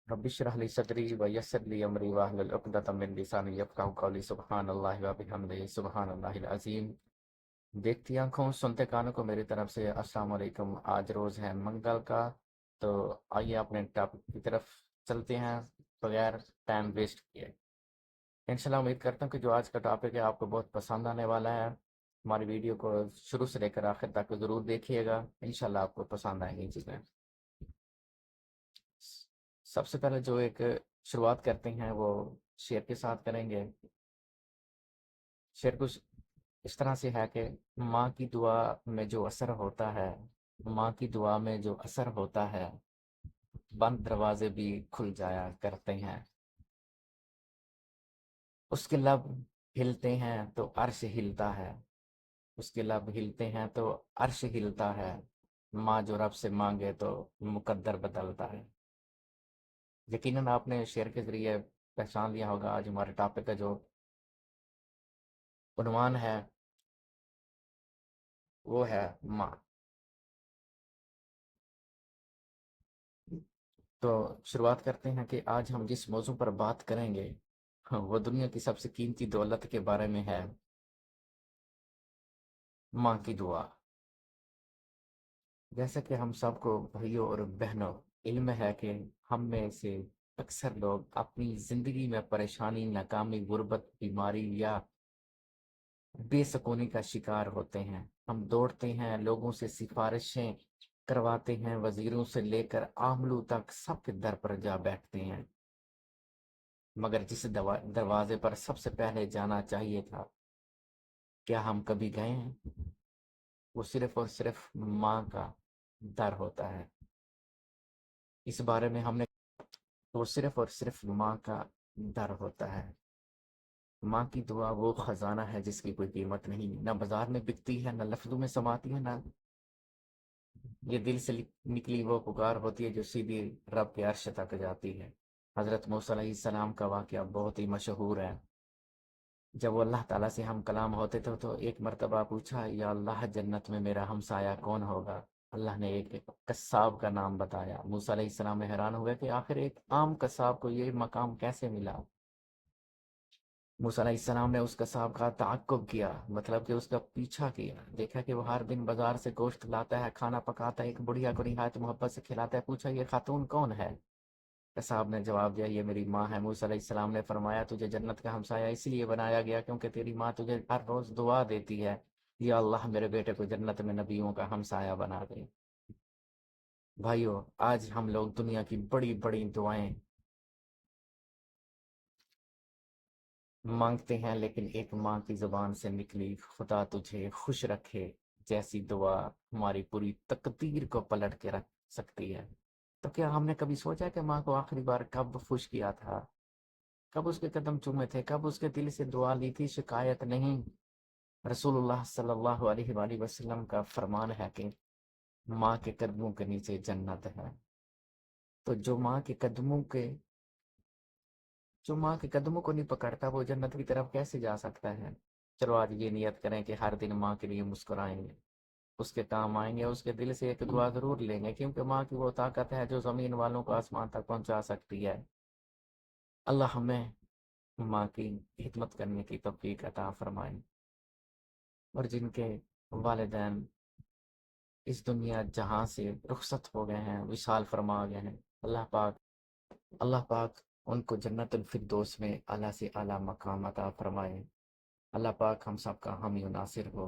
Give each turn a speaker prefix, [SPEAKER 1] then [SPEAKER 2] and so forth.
[SPEAKER 1] Rabbi इश्रह ली सदरी व यस्सिर ली अमरी वाहलुल उक़दतम मिन लिसानी यफ़क़हू क़ौली सुब्हानल्लाहि व बिहम्दिही सुब्हानल्लाहिल अज़ीम। देखती आंखों सुनते कानों को मेरी तरफ से अस्सलाम वालेकुम। आज रोज़ है मंगल का, तो आइए अपने टॉपिक की तरफ चलते हैं बगैर टाइम वेस्ट किए। इंशाल्लाह उम्मीद करता हूँ कि जो आज का टॉपिक है आपको बहुत पसंद आने वाला है। हमारी वीडियो को शुरू से लेकर आखिर तक ज़रूर देखिएगा, इंशाल्लाह आपको पसंद आएंगी चीज़ें। सबसे पहले जो एक शुरुआत करते हैं वो शेर के साथ करेंगे। शेर कुछ इस तरह से है कि माँ की दुआ में जो असर होता है, माँ की दुआ में जो असर होता है, बंद दरवाजे भी खुल जाया करते हैं। उसके लब हिलते हैं तो अर्श हिलता है, उसके लब हिलते हैं तो अर्श हिलता है। माँ जो रब से मांगे तो मुकद्दर बदलता है। यकीनन आपने शेर के जरिए पहचान लिया होगा आज हमारे टॉपिक का जो उन्वान है वो है माँ। तो शुरुआत करते हैं कि आज हम जिस मौजू पर बात करेंगे वो दुनिया की सबसे कीमती दौलत के बारे में है, माँ की दुआ। जैसा कि हम सबको भाइयों और बहनों इल्म है कि हम में से अक्सर लोग अपनी जिंदगी में परेशानी, नाकामी, गुर्बत, बीमारी या बेसुकूनी का शिकार होते हैं। हम दौड़ते हैं, लोगों से सिफारिशें करवाते हैं, वजीरों से लेकर आमलू तक सबके दर पर जा बैठते हैं, मगर जिस दरवाजे पर सबसे पहले जाना चाहिए था, क्या हम कभी गए हैं? वो सिर्फ और सिर्फ माँ का दर होता है। इस बारे में हमने, वो सिर्फ और सिर्फ माँ का दर होता है। माँ की दुआ वो खजाना है जिसकी कोई कीमत नहीं, ना बाजार में बिकती है, ना लफ्जों में समाती है, ना ये दिल से निकली वो पुकार होती है जो सीधी रब के अर्श तक जाती है। हजरत मूसा अलैहिस्सलाम का वाकया बहुत ही मशहूर है। जब वो अल्लाह ताला से हम कलाम होते थे तो एक मर्तबा पूछा, या अल्लाह जन्नत में मेरा हमसाया कौन होगा? अल्लाह ने एक कस्साब का नाम बताया। मूसा अलैहिस्सलाम में हैरान हुए कि आखिर एक आम कस्साब को ये मकाम कैसे मिला। मूसा अलैहिस्सलाम ने उस कसाब का ताक़ुब किया, मतलब कि उसका पीछा किया। देखा कि वो हर दिन बाजार से गोश्त लाता है, खाना पकाता है, एक बुढ़िया को निहायत मोहब्बत से खिलाता है। पूछा, ये खातून कौन है? कसाब ने जवाब दिया, ये मेरी माँ है। मूसा अलैहिस्सलाम ने फरमाया, तुझे जन्नत का हमसाया इसलिए बनाया गया क्योंकि तेरी माँ तुझे हर रोज दुआ देती है, या अल्लाह मेरे बेटे को जन्नत में नबियों का हमसाया बना दे। भाइयों, आज हम लोग दुनिया की बड़ी बड़ी दुआएं मांगते हैं, लेकिन एक माँ की जुबान से निकली खुदा तुझे खुश रखे जैसी दुआ हमारी पूरी तकदीर को पलट के रख सकती है। तो क्या हमने कभी सोचा कि माँ को आखिरी बार कब खुश किया था, कब उसके कदम चूमे थे, कब उसके दिल से दुआ ली थी? शिकायत नहीं। रसूलुल्लाह सल्लल्लाहु अलैहि वसल्लम का फरमान है कि माँ के कदमों के नीचे जन्नत है। तो जो माँ के कदमों को नहीं पकड़ता वो जन्नत की तरफ कैसे जा सकता है? चलो आज ये नियत करें कि हर दिन माँ के लिए मुस्कुराएंगे, उसके काम आएंगे, उसके दिल से एक दुआ जरूर लेंगे, क्योंकि माँ की वो ताकत है जो जमीन वालों को आसमान तक पहुंचा सकती है। अल्लाह हमें माँ की खिदमत करने की तौफीक अता फरमाए। और जिनके वालिदैन इस दुनिया जहां से रुखसत हो गए हैं, विशाल फरमा गए हैं, अल्लाह पाक उनको जन्नतुल फिरदौस में आला से आला मकाम अता फरमाए। अल्लाह पाक हम सब का हामी और नासिर हो।